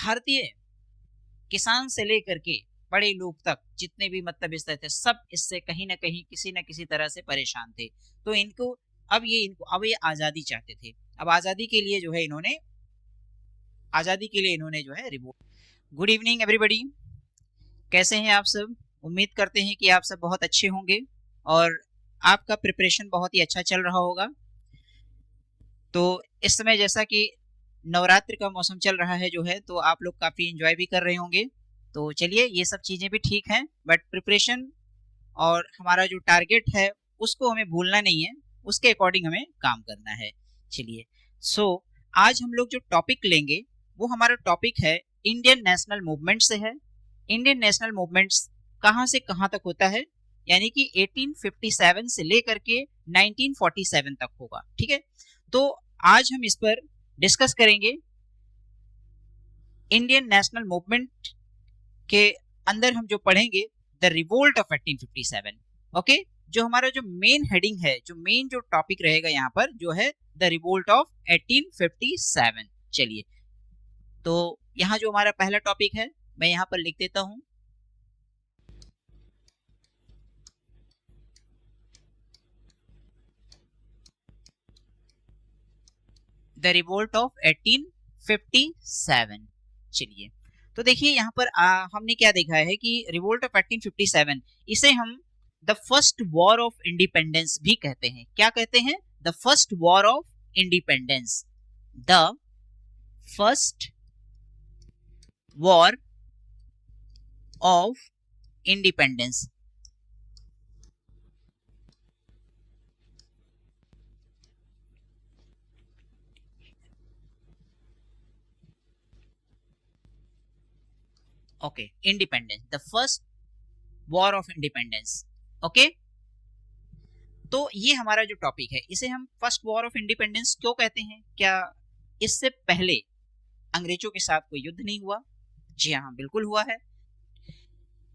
भारतीय किसान से लेकर के बड़े लोग तक जितने भी मतलब इस तरह थे, सब इससे कहीं ना कहीं किसी न किसी तरह से परेशान थे। तो अब ये आजादी चाहते थे। अब आजादी के लिए इन्होंने जो है रिवोल्ट। गुड इवनिंग एवरीबॉडी, कैसे हैं आप सब? उम्मीद करते हैं कि आप सब बहुत अच्छे होंगे और आपका प्रिपरेशन बहुत ही अच्छा चल रहा होगा। तो इस समय जैसा कि नवरात्र का मौसम चल रहा है जो है, तो आप लोग काफी एंजॉय भी कर रहे होंगे। तो चलिए, ये सब चीजें भी ठीक हैं, बट प्रिपरेशन और हमारा जो टारगेट है उसको हमें भूलना नहीं है, उसके अकॉर्डिंग हमें काम करना है। चलिए, सो आज हम लोग जो टॉपिक लेंगे वो हमारा टॉपिक है इंडियन नेशनल मूवमेंट से है। इंडियन नेशनल मूवमेंट्स कहाँ से कहाँ तक होता है, यानी कि 1857 से लेकर के 1947 तक होगा। ठीक है, तो आज हम इस पर डिस्कस करेंगे। इंडियन नेशनल मूवमेंट के अंदर हम जो पढ़ेंगे द रिवोल्ट ऑफ 1857। ओके, जो हमारा जो मेन हेडिंग है, जो मेन जो टॉपिक रहेगा यहाँ पर जो है द रिवोल्ट ऑफ 1857। चलिए, तो यहाँ जो हमारा पहला टॉपिक है मैं यहाँ पर लिख देता हूं। The revolt of 1857। चलिए, तो देखिए यहाँ पर हमने क्या देखा है कि रिवोल्ट ऑफ 1857, इसे हम the first war of independence भी कहते हैं। क्या कहते हैं? The first war of independence. The first war of independence. Okay, independence, the first war of independence. Okay, तो ये हमारा जो टॉपिक है इसे हम फर्स्ट वॉर ऑफ इंडिपेंडेंस क्यों कहते हैं? क्या इससे पहले अंग्रेजों के साथ कोई युद्ध नहीं हुआ? जी हाँ, बिल्कुल हुआ है।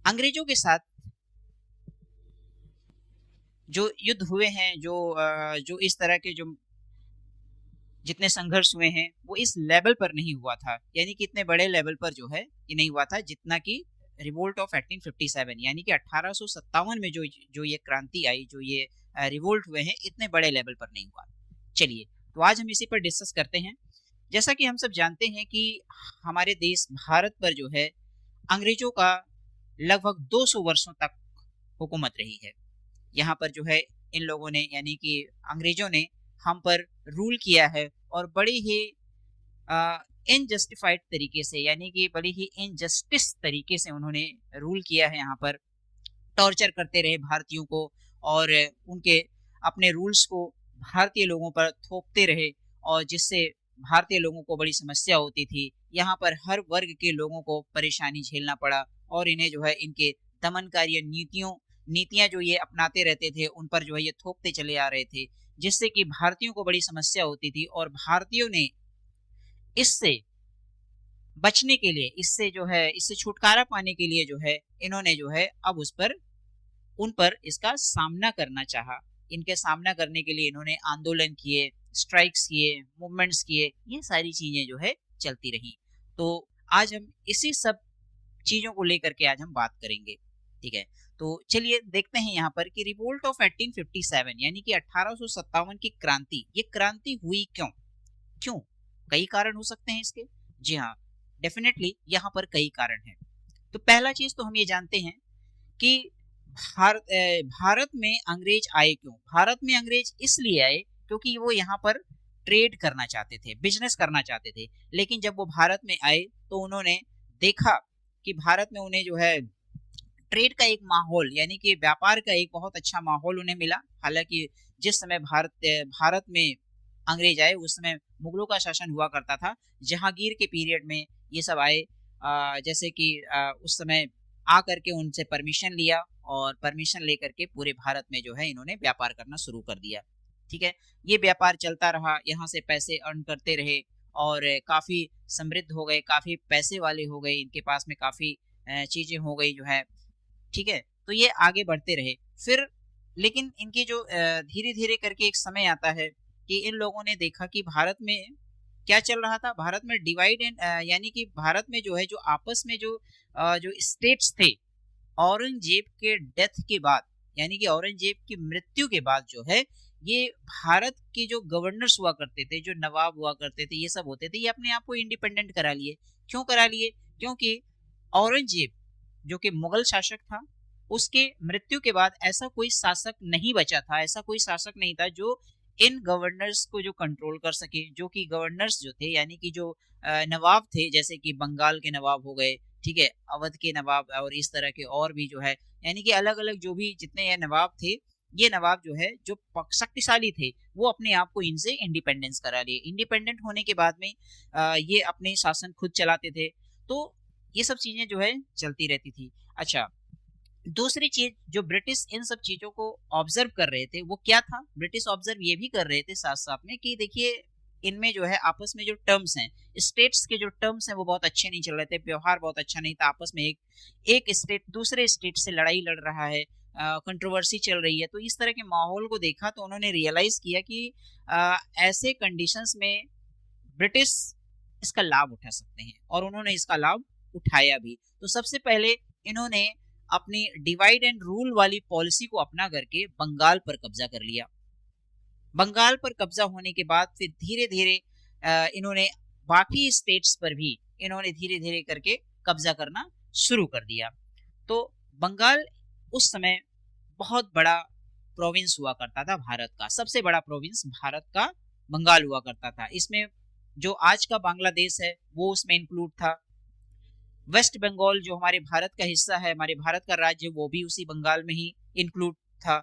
अंग्रेजों के साथ जो युद्ध हुए हैं, जो इस तरह के जो जितने संघर्ष हुए हैं वो इस लेवल पर नहीं हुआ था, यानी कि इतने बड़े लेवल पर जो है ये नहीं हुआ था जितना कि रिवोल्ट ऑफ 1857, यानी कि 1857 में जो ये क्रांति आई, जो ये रिवोल्ट हुए हैं, इतने बड़े लेवल पर नहीं हुआ। चलिए, तो आज हम इसी पर डिस्कस करते हैं। जैसा कि हम सब जानते हैं कि हमारे देश भारत पर जो है अंग्रेजों का लगभग 200 वर्षों तक हुकूमत रही है। यहाँ पर जो है इन लोगों ने, यानी कि अंग्रेजों ने हम पर रूल किया है और बड़ी ही इनजस्टिफाइड तरीके से, यानी कि बड़ी ही इनजस्टिस तरीके से उन्होंने रूल किया है। यहाँ पर टॉर्चर करते रहे भारतीयों को और उनके अपने रूल्स को भारतीय लोगों पर थोपते रहे, और जिससे भारतीय लोगों को बड़ी समस्या होती थी। यहाँ पर हर वर्ग के लोगों को परेशानी झेलना पड़ा और इन्हें जो है इनके दमनकारी नीतियां जो ये अपनाते रहते थे उन पर जो है ये थोपते चले आ रहे थे, जिससे कि भारतीयों को बड़ी समस्या होती थी। और भारतीयों ने इससे बचने के लिए, इससे छुटकारा पाने के लिए जो है इन्होंने जो है अब उन पर इसका सामना करना चाहा। इनके सामना करने के लिए इन्होंने आंदोलन किए, स्ट्राइक्स किए, मूवमेंट्स किए, ये सारी चीजें जो है चलती रही। तो आज हम इसी सब चीजों को लेकर के आज हम बात करेंगे। ठीक है, तो चलिए देखते हैं यहाँ पर कि रिवोल्ट ऑफ 1857 यानी कि 1857 की क्रांति, ये क्रांति हुई क्यों? क्यों? कई कारण हो सकते हैं इसके। जी हाँ, डेफिनेटली यहाँ पर कई कारण हैं। तो पहला चीज तो हम ये जानते हैं कि भारत में अंग्रेज आए क्यों? भारत में अंग्रेज इसलिए आए क्योंकि वो यहाँ पर ट्रेड करना चाहते थे, बिजनेस करना चाहते थे। लेकिन जब वो भारत में आए तो उन्होंने देखा कि भारत में उन्हें जो है ट्रेड का एक माहौल, यानी कि व्यापार का एक बहुत अच्छा माहौल उन्हें मिला। हालांकि जिस समय भारत में अंग्रेज आए उस समय मुगलों का शासन हुआ करता था। जहांगीर के पीरियड में ये सब आए, जैसे कि उस समय आ करके उनसे परमिशन लिया और परमिशन लेकर के पूरे भारत में जो है इन्होंने व्यापार करना शुरू कर दिया। ठीक है, ये व्यापार चलता रहा, यहाँ से पैसे अर्न करते रहे और काफी समृद्ध हो गए, काफी पैसे वाले हो गए, इनके पास में काफी चीजें हो गई जो है। ठीक है, तो ये आगे बढ़ते रहे। फिर लेकिन इनकी जो धीरे धीरे करके एक समय आता है कि इन लोगों ने देखा कि भारत में क्या चल रहा था भारत में, डिवाइड एंड यानी कि भारत में जो है जो आपस में जो स्टेट्स थे, औरंगजेब के डेथ के बाद, यानी कि औरंगजेब की मृत्यु के बाद जो है ये भारत के जो गवर्नर्स हुआ करते थे, जो नवाब हुआ करते थे, ये सब होते थे, ये अपने आप को इंडिपेंडेंट करा लिए। क्यों करा लिए? क्योंकि औरंगजेब जो कि मुगल शासक था, उसके मृत्यु के बाद ऐसा कोई शासक नहीं बचा था, ऐसा कोई शासक नहीं था जो इन गवर्नर्स को जो कंट्रोल कर सके। जो कि गवर्नर्स जो थे, यानी कि जो नवाब थे, जैसे कि बंगाल के नवाब हो गए, ठीक है, अवध के नवाब और इस तरह के और भी जो है, यानी कि अलग अलग जो भी जितने ये नवाब थे, ये नवाब जो है जो शक्तिशाली थे, वो अपने आप को इनसे इंडिपेंडेंस करा लिए। इंडिपेंडेंट होने के बाद में ये अपने शासन खुद चलाते थे। तो ये सब चीजें जो है चलती रहती थी। अच्छा, दूसरी चीज जो ब्रिटिश इन सब चीजों को ऑब्जर्व कर रहे थे वो क्या था? ब्रिटिश ऑब्जर्व ये भी कर रहे थे साथ साथ में कि देखिए इनमें जो है आपस में जो टर्म्स हैं, स्टेट्स के जो टर्म्स हैं वो बहुत अच्छे नहीं चल रहे थे, व्यवहार बहुत अच्छा नहीं था आपस में। एक स्टेट दूसरे स्टेट से लड़ाई लड़ रहा है, कंट्रोवर्सी चल रही है। तो इस तरह के माहौल को देखा तो उन्होंने रियलाइज किया कि ऐसे कंडीशंस में ब्रिटिश इसका लाभ उठा सकते हैं, और उन्होंने इसका लाभ उठाया भी। तो सबसे पहले इन्होंने अपनी डिवाइड एंड रूल वाली पॉलिसी को अपना करके बंगाल पर कब्जा कर लिया। बंगाल पर कब्जा होने के बाद फिर धीरे धीरे इन्होंने बाकी स्टेट्स पर भी इन्होंने धीरे धीरे करके कब्जा करना शुरू कर दिया। तो बंगाल उस समय बहुत बड़ा प्रोविंस हुआ करता था भारत का, सबसे बड़ा प्रोविंस भारत का बंगाल हुआ करता था। इसमें जो आज का बांग्लादेश है वो उसमें इंक्लूड था। वेस्ट बंगाल जो हमारे भारत का हिस्सा है, हमारे भारत का राज्य, वो भी उसी बंगाल में ही इंक्लूड था।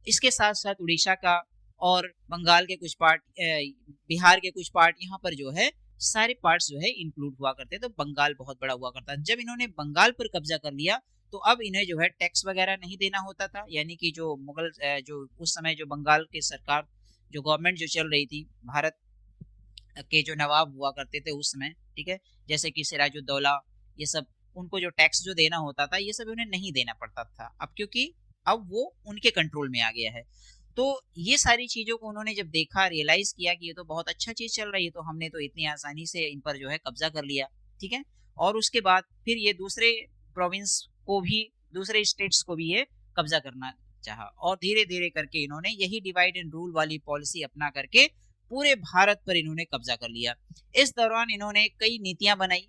इसके साथ साथ उड़ीसा का और बंगाल के कुछ पार्ट, बिहार के कुछ पार्ट, यहाँ पर जो है सारे पार्ट्स जो है इंक्लूड हुआ करते। तो बंगाल बहुत बड़ा हुआ करता। जब इन्होंने बंगाल पर कब्जा कर लिया तो अब इन्हें जो है टैक्स वगैरह नहीं देना होता था, यानी कि जो मुगल जो उस समय जो बंगाल की सरकार, जो गवर्नमेंट जो चल रही थी, भारत के जो नवाब हुआ करते थे उस समय, ठीक है, जैसे कि सिराजुद्दौला, ये सब, उनको जो टैक्स जो देना होता था ये सब उन्हें नहीं देना पड़ता था अब, क्योंकि अब वो उनके कंट्रोल में आ गया है। तो ये सारी चीजों को उन्होंने जब देखा, रियलाइज किया कि ये तो बहुत अच्छा चीज चल रही है, तो हमने तो इतनी आसानी से इन पर जो है कब्जा कर लिया, ठीक है। और उसके बाद फिर ये दूसरे प्रोविंस को भी, दूसरे स्टेट्स को भी ये कब्जा करना चाहा, और धीरे धीरे करके इन्होंने यही डिवाइड एंड रूल वाली पॉलिसी अपना करके पूरे भारत पर इन्होंने कब्जा कर लिया। इस दौरान इन्होंने कई नीतियां बनाई,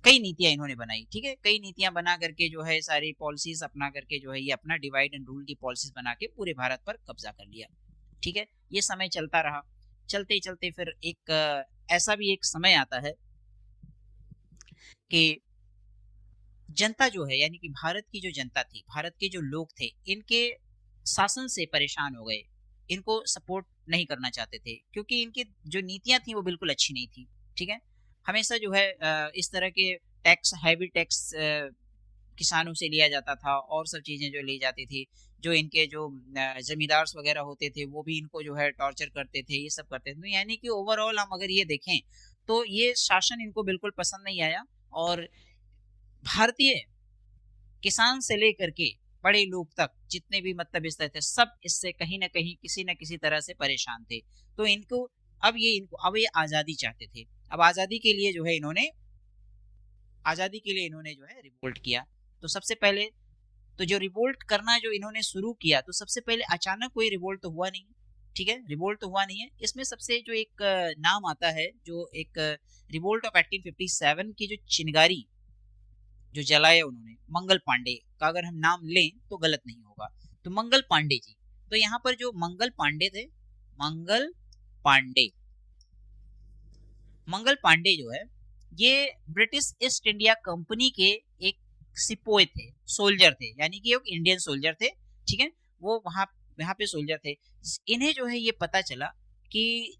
कई नीतियां इन्होंने बनाई, ठीक है, कई नीतियां बना करके जो है सारी पॉलिसीज अपना करके जो है ये अपना डिवाइड एंड रूल की पॉलिसीज बना के पूरे भारत पर कब्जा कर लिया, ठीक है। ये समय चलता रहा, चलते चलते फिर एक ऐसा भी एक समय आता है कि जनता जो है, यानी कि भारत की जो जनता थी, भारत के जो लोग थे, इनके शासन से परेशान हो गए, इनको सपोर्ट नहीं करना चाहते थे, क्योंकि इनकी जो नीतियां थी वो बिल्कुल अच्छी नहीं थी, ठीक है। हमेशा जो है इस तरह के टैक्स, हैवी टैक्स किसानों से लिया जाता था, और सब चीजें जो ली जाती थी, जो इनके जो जमींदार वगैरह होते थे वो भी इनको जो है टॉर्चर करते थे, ये सब करते थे। तो यानी कि ओवरऑल हम अगर ये देखें तो ये शासन इनको बिल्कुल पसंद नहीं आया, और भारतीय किसान से लेकर के बड़े लोग तक जितने भी मतलब इस तरह थे, सब इससे कहीं ना कहीं किसी न किसी तरह से परेशान थे। तो अब ये आजादी चाहते थे। अब आजादी के लिए जो है इन्होंने, आजादी के लिए इन्होंने जो है रिवोल्ट किया। तो सबसे पहले तो जो रिवोल्ट करना जो इन्होंने शुरू किया, तो सबसे पहले अचानक कोई रिवोल्ट तो हुआ नहीं, ठीक है, रिवोल्ट तो हुआ नहीं है। इसमें सबसे जो एक नाम आता है, जो एक रिवोल्ट ऑफ 1857 की जो चिनगारी जो जलाया उन्होंने, मंगल पांडे का अगर हम नाम लें तो गलत नहीं होगा, तो मंगल पांडे जी। तो यहाँ पर जो मंगल पांडे थे, मंगल पांडे, मंगल पांडे जो है ये ब्रिटिश ईस्ट इंडिया कंपनी के एक सिपोए थे, सोल्जर थे, यानी कि एक इंडियन सोल्जर थे, ठीक है। वो वहां यहाँ पे सोल्जर थे। इन्हें जो है ये पता चला कि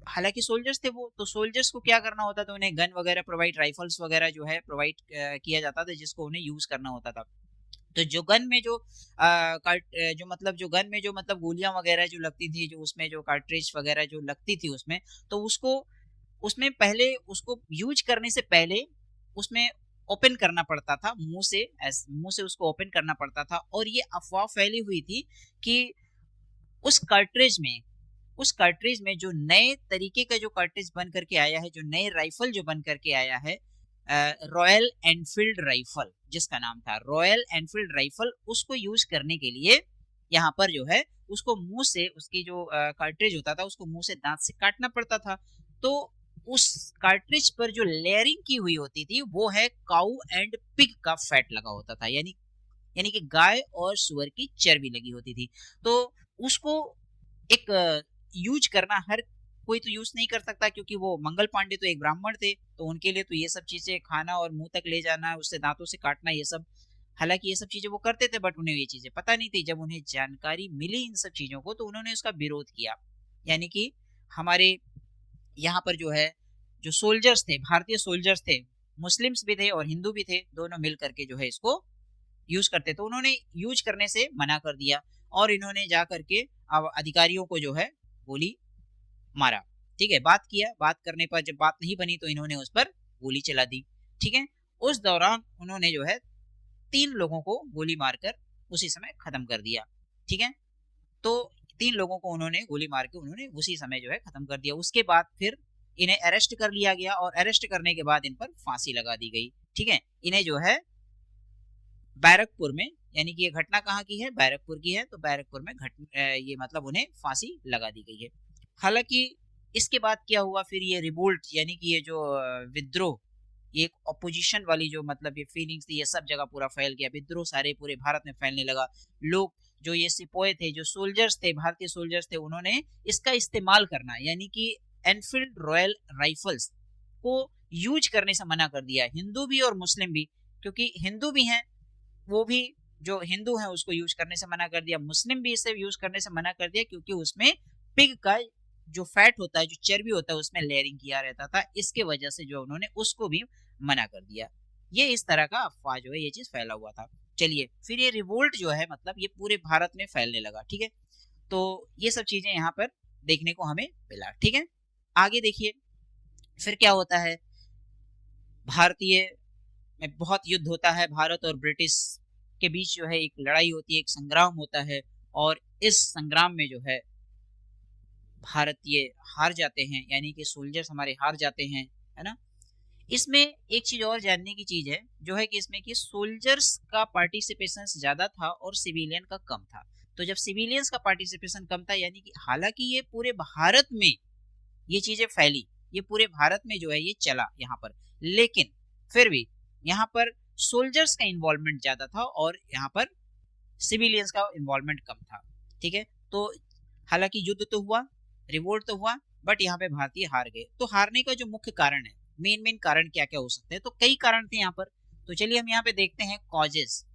हालांकि सोल्जर्स थे वो, तो सोल्जर्स को क्या करना होता था, उन्हें गन वगैरह प्रोवाइड, राइफल्स वगैरह जो है प्रोवाइड किया जाता था, जिसको उन्हें यूज करना होता था। तो जो गन में जो गन में जो मतलब गोलियां वगैरह जो लगती थी, जो उसमें जो कार्ट्रिज वगैरह जो लगती थी उसमें, तो उसको उसमें पहले उसको यूज करने से पहले उसमें ओपन करना पड़ता था, मुंह से उसको ओपन करना पड़ता था। और ये अफवाह फैली हुई थी कि उस कार्ट्रिज में उस कार्ट्रिज में जो नए तरीके का जो कार्ट्रिज बन करके आया है, जो नए राइफल जो बन करके आया है, रॉयल एनफील्ड राइफल जिसका नाम था रॉयल एनफील्ड राइफल, उसको यूज करने के लिए यहाँ पर जो है उसको मुंह से, उसकी जो कार्ट्रिज होता था उसको मुंह से दांत से काटना पड़ता था। तो उस कार्ट्रिज पर जो लेयरिंग की हुई होती थी वो है काऊ एंड पिग का फैट लगा होता था, यानी कि गाय और सुअर की चर्बी लगी होती थी। तो उसको एक यूज करना हर कोई तो यूज नहीं कर सकता, क्योंकि वो मंगल पांडे तो एक ब्राह्मण थे, तो उनके लिए तो ये सब चीजें खाना और मुंह तक ले जाना, उससे दांतों से काटना, ये सब, हालांकि ये सब चीजें वो करते थे, बट उन्हें ये चीजें पता नहीं थी। जब उन्हें जानकारी मिली इन सब चीजों को तो उन्होंने उसका विरोध किया। यानी कि हमारे यहाँ पर जो है, जो सोल्जर्स थे, भारतीय सोल्जर्स थे, मुस्लिम्स भी थे और हिंदू भी थे, दोनों मिल करके जो है इसको यूज करते, तो उन्होंने यूज करने से मना कर दिया और इन्होंने जा करके अब अधिकारियों को जो है गोली मारा। ठीक है, बात किया, बात करने पर जब बात नहीं बनी तो इन्होंने उस पर गोली चला दी। ठीक है, उस दौरान उन्होंने जो है 3 लोगों को गोली मारकर उसी समय खत्म कर दिया। ठीक है, तो 3 लोगों को उन्होंने गोली मार के उन्होंने उसी समय जो है खत्म कर दिया। उसके बाद फिर इन्हें अरेस्ट कर लिया गया और अरेस्ट करने के बाद इन पर फांसी लगा दी गई। ठीक है, इन्हें जो है बैरकपुर में, यानी कि ये घटना कहाँ की है, बैरकपुर की है, तो बैरकपुर में ये मतलब उन्हें फांसी लगा दी गई है। हालांकि इसके बाद क्या हुआ, फिर ये रिवोल्ट, यानी कि ये जो विद्रोह, ये एक अपोजिशन वाली जो मतलब ये फीलिंग्स थी, ये सब जगह पूरा फैल गया, विद्रोह सारे पूरे भारत में फैलने लगा। लोग जो ये सिपोए थे, जो सोल्जर्स थे, भारतीय सोल्जर्स थे, उन्होंने इसका इस्तेमाल करना, यानी कि एनफील्ड रॉयल राइफल्स को यूज करने से मना कर दिया, हिंदू भी और मुस्लिम भी, क्योंकि हिंदू भी हैं, वो भी जो हिंदू हैं उसको यूज करने से मना कर दिया, मुस्लिम भी इसे यूज करने से मना कर दिया, क्योंकि उसमें पिग का जो फैट होता है, जो चर्बी होता है, उसमें लेयरिंग किया रहता था, इसके वजह से जो उन्होंने उसको भी मना कर दिया। ये इस तरह का अफवाह जो है ये चीज फैला हुआ था। चलिए, फिर ये रिवोल्ट जो है मतलब ये पूरे भारत में फैलने लगा। ठीक है, तो ये सब चीजें यहाँ पर देखने को हमें मिला। ठीक है, आगे देखिए फिर क्या होता है। भारतीय में बहुत युद्ध होता है, भारत और ब्रिटिश के बीच जो है एक लड़ाई होती है, एक संग्राम होता है, और इस संग्राम में जो है भारतीय हार जाते हैं, यानी कि सोल्जर्स हमारे हार जाते हैं, है ना। इसमें एक चीज और जानने की चीज है, जो है कि इसमें कि सोल्जर्स का पार्टिसिपेशन ज्यादा था और सिविलियन का कम था। तो जब सिविलियंस का पार्टिसिपेशन कम था, यानी कि हालांकि ये पूरे भारत में ये चीजें फैली, ये पूरे भारत में जो है ये चला यहाँ पर, लेकिन फिर भी यहाँ पर सोल्जर्स का इन्वॉल्वमेंट ज्यादा था और यहाँ पर सिविलियंस का इन्वॉल्वमेंट कम था। ठीक है, तो हालांकि युद्ध तो हुआ, रिवोल्ट तो हुआ, बट यहाँ पे भारतीय हार गए। तो हारने का जो मुख्य कारण है, मेन कारण क्या क्या हो सकते हैं, तो कई कारण थे यहाँ पर। तो चलिए हम यहाँ पे देखते हैं causes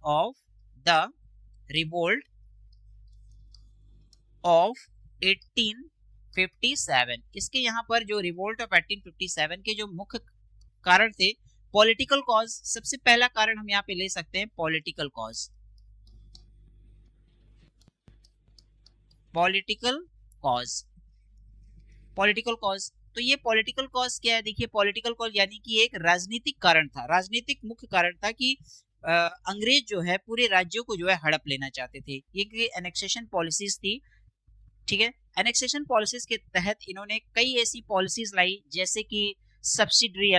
of the revolt of 1857। इसके यहाँ पर जो रिवोल्ट ऑफ 1857 के जो मुख्य कारण थे, पॉलिटिकल कॉज, सबसे पहला कारण हम यहाँ पे ले सकते हैं पॉलिटिकल कॉज। पॉलिटिकल कॉज, तो ये पॉलिटिकल कॉज क्या है, देखिए पॉलिटिकल कॉज यानी कि एक राजनीतिक कारण था, राजनीतिक मुख्य कारण था कि अंग्रेज जो है पूरे राज्यों को जो है हड़प लेना चाहते थे। ये एनेक्सेशन पॉलिसीज थी। ठीक है, एनेक्सेशन पॉलिसीज के तहत इन्होंने कई ऐसी पॉलिसीज लाई, जैसे कि सब्सिडरी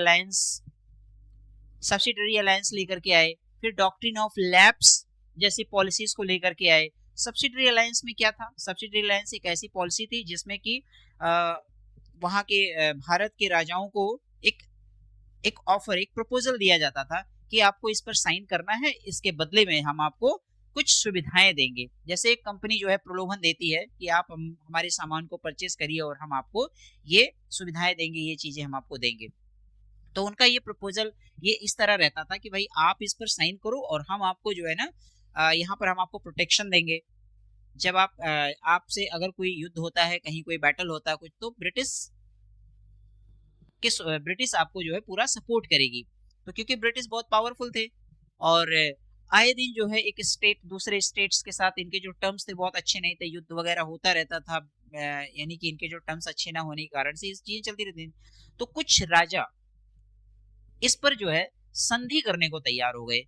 अलायंस लेकर के आए, फिर डॉक्ट्रिन ऑफ लैप्स जैसी पॉलिसीज को लेकर के आए। सब्सिडरी अलायंस में क्या था, सब्सिडरी अलायंस एक ऐसी पॉलिसी थी जिसमें कि वहां के भारत के राजाओं को एक ऑफर, एक प्रपोजल दिया जाता था कि आपको इस पर साइन करना है, इसके बदले में हम आपको कुछ सुविधाएं देंगे। जैसे एक कंपनी जो है प्रलोभन देती है कि आप हमारे सामान को परचेज करिए और हम आपको ये सुविधाएं देंगे, ये चीजें हम आपको देंगे। तो उनका ये प्रपोजल ये इस तरह रहता था कि भाई आप इस पर साइन करो और हम आपको जो है ना यहाँ पर हम आपको प्रोटेक्शन देंगे। जब आपसे अगर कोई युद्ध होता है, कहीं कोई बैटल होता है कुछ, तो ब्रिटिश आपको जो है पूरा सपोर्ट करेगी। तो क्योंकि ब्रिटिश बहुत पावरफुल थे और आए दिन जो है एक स्टेट दूसरे स्टेट्स के साथ इनके जो टर्म्स थे बहुत अच्छे नहीं थे, युद्ध वगैरह होता रहता था, यानी कि इनके जो टर्म्स अच्छे ना होने के कारण से इस चीजें चलती रहती थी। तो कुछ राजा इस पर जो है संधि करने को तैयार हो गए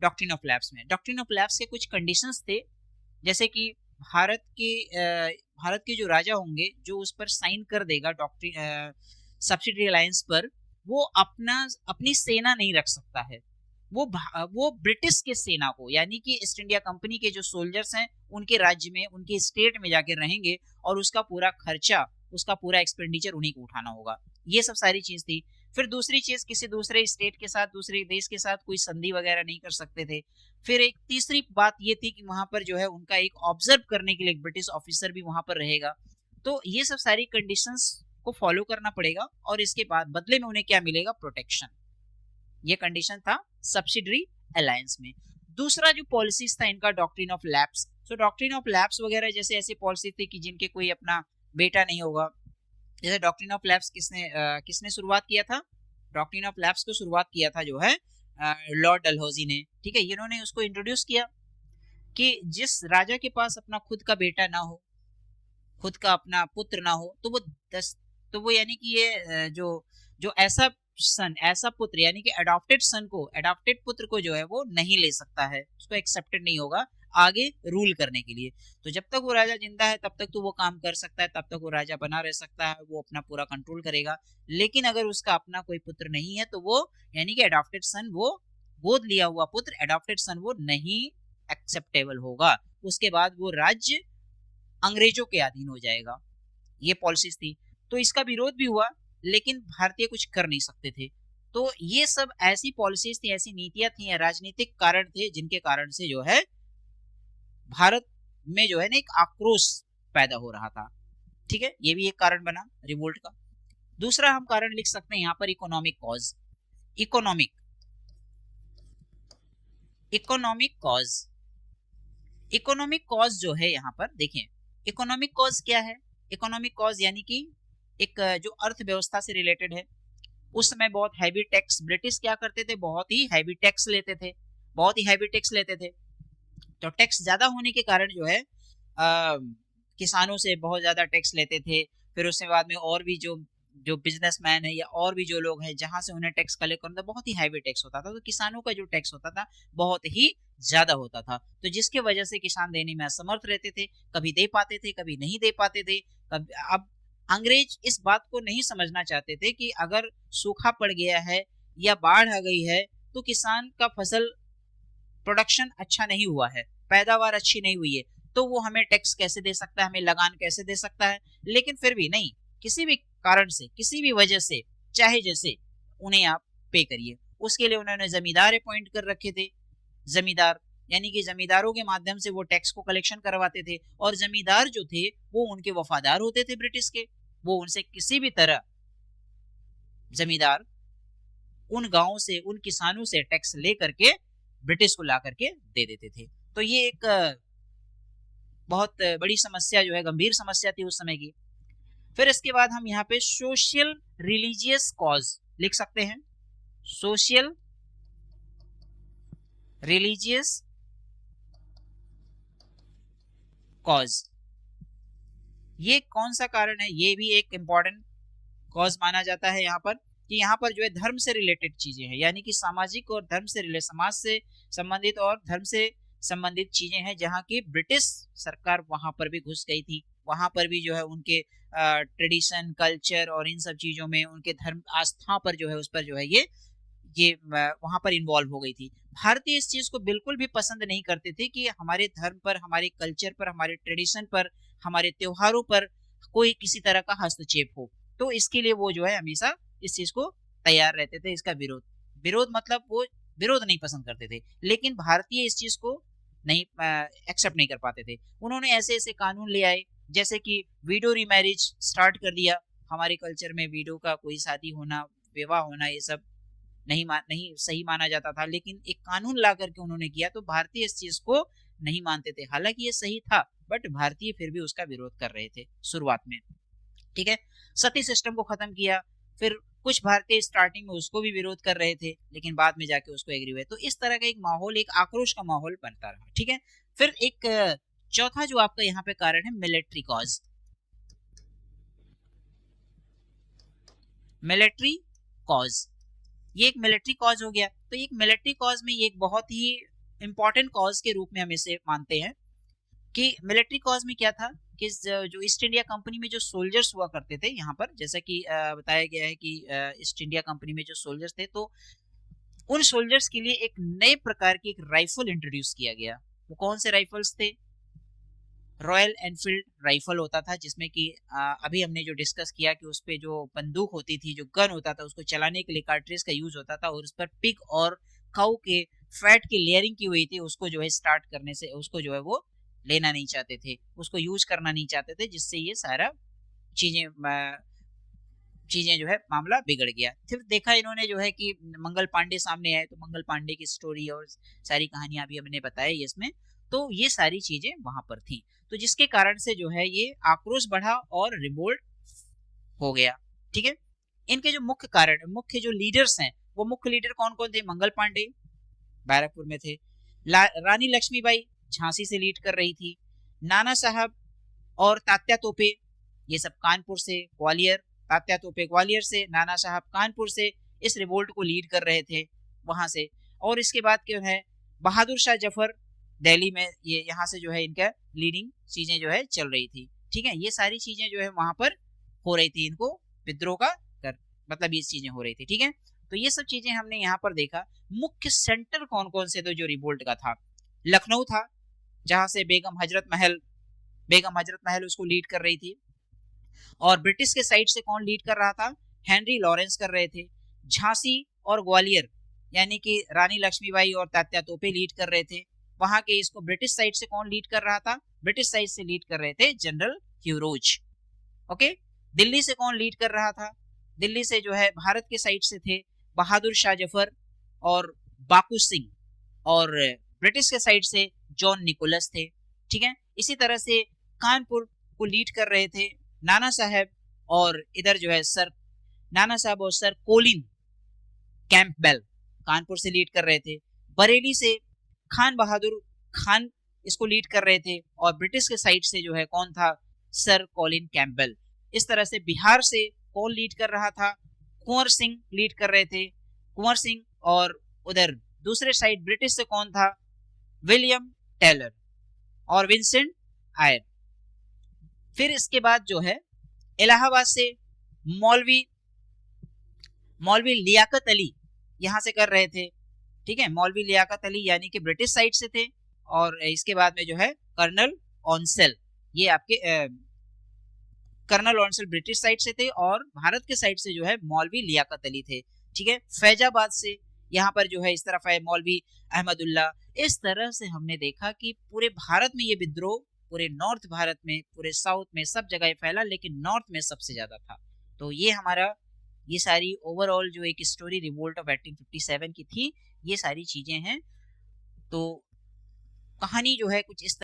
डॉक्ट्रिन ऑफ लैप्स में। डॉक्ट्रिन ऑफ लैप्स के कुछ कंडीशंस थे, जैसे कि भारत के जो राजा होंगे, जो उस पर साइन कर देगा डॉक्ट्रिन सब्सिडरी अलायंस पर, वो अपनी सेना नहीं रख सकता है। वो ब्रिटिश के सेना को, यानी कि ईस्ट इंडिया कंपनी के जो सोल्जर्स हैं उनके राज्य में, उनके स्टेट में जाके रहेंगे और उसका पूरा खर्चा, उसका पूरा एक्सपेंडिचर उन्हीं को उठाना होगा। ये सब सारी चीज थी। फिर दूसरी चीज, किसी दूसरे स्टेट के साथ, दूसरे देश के साथ कोई संधि वगैरह नहीं कर सकते थे। फिर एक तीसरी बात ये थी कि वहां पर जो है उनका एक ऑब्जर्व करने के लिए एक ब्रिटिश ऑफिसर भी वहां पर रहेगा। तो ये सब सारी कंडीशंस को फॉलो करना पड़ेगा और इसके बाद बदले में उन्हें क्या मिलेगा? प्रोटेक्शन। ये कंडीशन था सब्सिडरी अलायंस में। दूसरा जो पॉलिसीज था इनका, doctrine of lapse. So doctrine of lapse वगैरह जैसे ऐसी पॉलिसी थी कि जिनके कोई अपना बेटा नहीं होगा। जैसे डॉक्ट्रिन ऑफ लैप्स किसने शुरुआत किया था? डॉक्ट्रिन ऑफ लैप्स को शुरुआत किया था जो है लॉर्ड डलहौजी ने। ठीक है, इन्होंने उसको इंट्रोड्यूस किया कि जिस राजा के पास अपना खुद का बेटा ना हो, खुद का अपना पुत्र ना हो, तो वो यानी कि ये जो ऐसा पुत्र यानी कि अडॉप्टेड पुत्र को जो है वो नहीं ले सकता है, उसको एक्सेप्टेड नहीं होगा आगे रूल करने के लिए। तो जब तक वो राजा जिंदा है तब तक तो वो काम कर सकता है, तब तक वो राजा बना रह सकता है, वो अपना पूरा कंट्रोल करेगा। लेकिन अगर उसका अपना कोई पुत्र नहीं है तो वो यानी कि अडॉप्टेड सन, वो गोद लिया हुआ पुत्र, अडॉप्टेड सन, वो नहीं एक्सेप्टेबल होगा। उसके बाद वो राज्य अंग्रेजों के अधीन हो जाएगा। ये पॉलिसीज थी। तो इसका विरोध भी हुआ, लेकिन भारतीय कुछ कर नहीं सकते थे। तो ये सब ऐसी पॉलिसीज थी, ऐसी नीतियां थी, राजनीतिक कारण थे जिनके कारण से जो है भारत में जो है ना एक आक्रोश पैदा हो रहा था। ठीक है, ये भी एक कारण बना रिवोल्ट का। दूसरा हम कारण लिख सकते हैं यहाँ पर economic cause. Economic cause, economic cause जो है यहाँ पर देखें, इकोनॉमिक कॉज क्या है? इकोनॉमिक कॉज यानी कि एक जो अर्थव्यवस्था से रिलेटेड है। उस समय बहुत हैवी टैक्स, ब्रिटिश क्या करते थे? बहुत ही हैवी टैक्स लेते थे, बहुत ही हैवी टैक्स लेते थे। तो टैक्स ज्यादा होने के कारण जो है किसानों से बहुत ज्यादा टैक्स लेते थे। फिर उसके बाद में और भी जो बिजनेसमैन है या और भी जो लोग हैं जहां से उन्हें टैक्स कलेक्ट करना था, बहुत ही हैवी टैक्स होता था। तो किसानों का जो टैक्स होता था बहुत ही ज्यादा होता था, तो जिसके वजह से किसान देने में असमर्थ रहते थे, कभी दे पाते थे, कभी नहीं दे पाते थे। अब अंग्रेज इस बात को नहीं समझना चाहते थे कि अगर सूखा पड़ गया है या बाढ़ आ गई है तो किसान का फसल प्रोडक्शन अच्छा नहीं हुआ है, पैदावार अच्छी नहीं हुई है, तो वो हमें टैक्स कैसे दे सकता है, हमें लगान कैसे दे सकता है। लेकिन फिर भी नहीं, किसी भी कारण से, किसी भी वजह से, चाहे जैसे, उन्हें आप पे करिए। उसके लिए उन्होंने जमींदार अपॉइंट कर रखे थे। जमींदार यानी कि जमींदारों के माध्यम से वो टैक्स को कलेक्शन करवाते थे, और जमींदार जो थे वो उनके वफादार होते थे ब्रिटिश के। वो उनसे किसी भी तरह, जमींदार उन गांवों से, उन किसानों से टैक्स ले करके ब्रिटिश को ला करके दे देते थे। तो ये एक बहुत बड़ी समस्या जो है, गंभीर समस्या थी उस समय की। फिर इसके बाद हम यहाँ पे सोशल रिलीजियस कॉज लिख सकते हैं। सोशल रिलीजियस कॉज, ये कौन सा कारण है? ये भी एक इंपॉर्टेंट कॉज माना जाता है यहाँ पर, कि यहाँ पर जो है धर्म से रिलेटेड चीजें हैं, यानी कि सामाजिक और धर्म से रिलेटेड, समाज से संबंधित और धर्म से संबंधित चीजें हैं, जहाँ की ब्रिटिश सरकार वहां पर भी घुस गई थी। वहां पर भी जो है उनके ट्रेडिशन, कल्चर और इन सब चीजों में, उनके धर्म आस्था पर जो है, उस पर जो है ये वहां पर इन्वॉल्व हो गई थी। भारतीय इस चीज को बिल्कुल भी पसंद नहीं करते थे कि हमारे धर्म पर, हमारे कल्चर पर, हमारे ट्रेडिशन पर, हमारे त्योहारों पर कोई किसी तरह का हस्तक्षेप हो। तो इसके लिए वो जो है हमेशा इस चीज को तैयार रहते थे, इसका विरोध मतलब वो विरोध नहीं पसंद करते थे। लेकिन भारतीय इस चीज को नहीं एक्सेप्ट नहीं कर पाते थे। उन्होंने ऐसे ऐसे कानून ले आए, जैसे कि वीडो रीमैरिज स्टार्ट कर दिया। हमारे कल्चर में वीडो का कोई शादी होना, विवाह होना, ये सब नहीं सही माना जाता था, लेकिन एक कानून ला करके उन्होंने किया, तो भारतीय इस चीज को नहीं मानते थे। हालांकि ये सही था, बट भारतीय फिर भी उसका विरोध कर रहे थे शुरुआत में। ठीक है, सती सिस्टम को खत्म किया। फिर कुछ भारतीय स्टार्टिंग में उसको भी विरोध कर रहे थे, लेकिन बाद में जाके उसको एग्री हुए। तो इस तरह का एक माहौल, एक आक्रोश का माहौल बनता रहा। ठीक है, फिर एक चौथा जो आपका यहाँ पे कारण है, मिलिट्री कॉज। मिलिट्री कॉज, ये एक मिलिट्री कॉज हो गया। तो एक मिलिट्री कॉज में ये एक बहुत ही इंपॉर्टेंट कॉज के रूप में हम इसे मानते हैं कि मिलिट्री कॉज में क्या था कि जो ईस्ट इंडिया कंपनी में जो सोल्जर्स हुआ करते थे यहाँ पर, जैसा कि बताया गया है कि ईस्ट इंडिया कंपनी में जो सोल्जर्स थे, तो उन सोल्जर्स के लिए एक नए प्रकार की एक राइफल इंट्रोड्यूस किया गया। वो कौन से राइफल्स थे? रॉयल एनफील्ड राइफल होता था, जिसमें कि अभी हमने जो डिस्कस किया कि उस पे जो बंदूक होती थी, जो गन होता था, उसको चलाने के लिए कार्ट्रिज का यूज होता था, और उस पर पिग और काऊ के फैट की लेयरिंग की हुई थी। उसको जो है स्टार्ट करने से, उसको जो है वो लेना नहीं चाहते थे, उसको यूज करना नहीं चाहते थे, जिससे ये सारा चीजें चीजें जो है मामला बिगड़ गया। फिर देखा इन्होंने जो है कि मंगल पांडे सामने आए, तो मंगल पांडे की स्टोरी और सारी कहानियां भी हमने बताई इसमें। तो ये सारी चीजें वहां पर थी, तो जिसके कारण से जो है ये आक्रोश बढ़ा और रिवोल्ट हो गया। ठीक है, इनके जो मुख्य कारण, मुख्य जो लीडर्स हैं, वो मुख्य लीडर कौन कौन थे? मंगल पांडे बैरकपुर में थे, रानी लक्ष्मीबाई झांसी से लीड कर रही थी, नाना साहब और तात्या तोपे ये सब कानपुर से, ग्वालियर, तात्या तोपे ग्वालियर से, नाना साहब कानपुर से इस रिवोल्ट को लीड कर रहे थे वहां से। और इसके बाद क्या है, बहादुर शाह जफर दिल्ली में, ये यहाँ से जो है इनका लीडिंग चीजें जो है चल रही थी। ठीक है, ये सारी चीजें जो है वहां पर हो रही थी, इनको विद्रोह का कर मतलब ये चीजें हो रही थी। ठीक है, तो ये सब चीजें हमने यहाँ पर देखा। मुख्य सेंटर कौन कौन से थे जो रिवोल्ट का था? लखनऊ था, जहां से बेगम हजरत महल उसको लीड कर रही थी, और ब्रिटिश के साइड से कौन लीड कर रहा था? हेनरी लॉरेंस कर रहे थे। झांसी और ग्वालियर यानी कि रानी लक्ष्मीबाई और तात्या तोपे लीड कर रहे थे। वहां के इसको ब्रिटिश साइड से कौन लीड कर रहा था? ब्रिटिश साइड से लीड कर रहे थे जनरल ह्यूरोज। ओके, दिल्ली से कौन लीड कर रहा था? दिल्ली से जो है भारत के साइड से थे बहादुर शाह जफर और बाकू सिंह, और ब्रिटिश के साइड से जॉन निकोलस थे। ठीक है, इसी तरह से कानपुर को लीड कर रहे थे नाना साहब, और इधर जो है सर नाना साहब और सर कोलिन कैंपबेल कानपुर से लीड कर रहे थे। बरेली से खान बहादुर खान इसको लीड कर रहे थे, और ब्रिटिश के साइड से जो है कौन था? Sir Colin Campbell. इस तरह से बिहार से कौन लीड कर रहा था? कुंवर सिंह लीड कर रहे थे, कुंवर सिंह। और उधर दूसरे साइड ब्रिटिश से कौन था? विलियम टेलर और विंसेंट आयर। फिर इसके बाद जो है इलाहाबाद से मौलवी मौलवी लियाकत अली यहां से कर रहे थे। ठीक है, मौलवी लियाकत अली यानी कि ब्रिटिश साइड से थे, और इसके बाद में जो है कर्नल ऑन्सेल, ये आपके कर्नल ऑन्सेल ब्रिटिश साइड से थे, और भारत के साइड से जो है मौलवी लियाकत अली थे। ठीक है, फैजाबाद से यहाँ पर जो है इस तरफ है मौलवी अहमदुल्ला। इस तरह से हमने देखा कि पूरे भारत में ये विद्रोह, पूरे नॉर्थ भारत में, पूरे साउथ में, सब जगह फैला, लेकिन नॉर्थ में सबसे ज्यादा था। तो ये हमारा, ये सारी ओवरऑल जो एक स्टोरी रिवोल्ट ऑफ 1857 की थी, ये सारी चीजें हैं। तो कहानी जो है कुछ इस